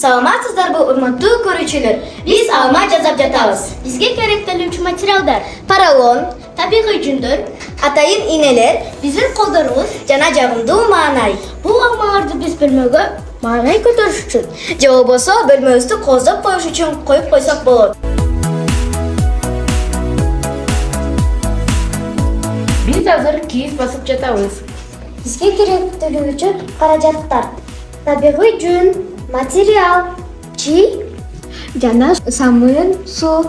Саламатсыздарбы, урматтуу көрүүчүлөр. Биз алма жазап жатабыз. Бизге керектелүүчү материалдар: поролон, табигый жүндөр, атайын ийнелер, биздин колдорубуз жана жагымдуу маанай. Бул алмаларды биз бөлмөгө маанай көтөрүш үчүн же болбосо бөлмөбүздү кооздоп коюш үчүн коюп койсок болот. Биз азыр кийиз басып жатабыз. Бизге керектелүүчү каражаттар: табигый жүн, материал, чий жана самын, суу.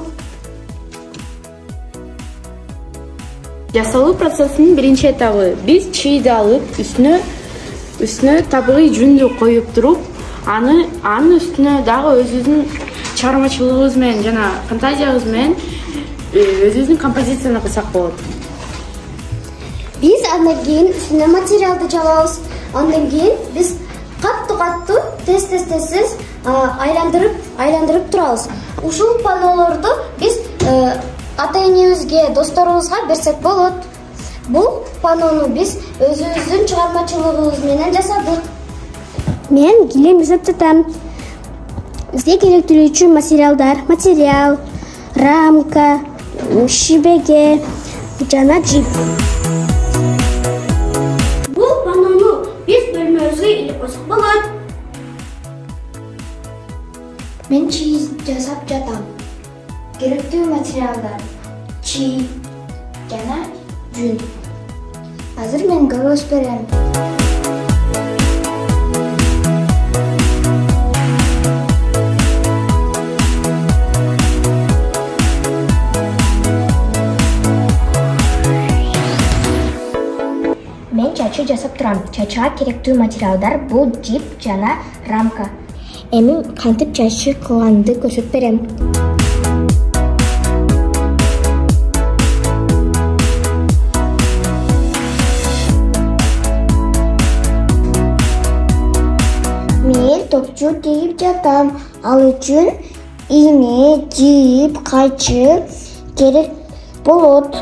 Жасалуу процессинин биринчи этабы: биз чийди алып, үстүнө табигый жүндү коюп туруп, анын үстүнө дагы өзүбүздүн чыгармачылыгыбыз менен жана фантазиябыз менен өзүбүздүн композицияны кылсак болот. Биз андан кийин үстүнө материалды жабабыз. Андан кийин биз каттуу тез айландырып турабыз. Ушул панолорду биз ата-энебизге, досторубузга берсек болот. Бул панону биз өзүбүздүн чыгармачылыгыбыз менен жасадык. Мен килем жасап жатам. Бизге керектелүүчү материал, рамка, шибеге жана жип. Бул панону биз бөлмөбүзгө илип койсок болот. Мен чий жасап жатам. Керектүү материалдар: чий жана жүн. Азыр мен көрсөтүп берем. Мен чачы жасап турам. Чачыга керектүү материалдар бул жип жана рамка. Эми кантип чачы кылганымды көрсөтүп берем. Мен топчу тегип жатам. Ал үчүн ийне, жип, кайчы керек болот.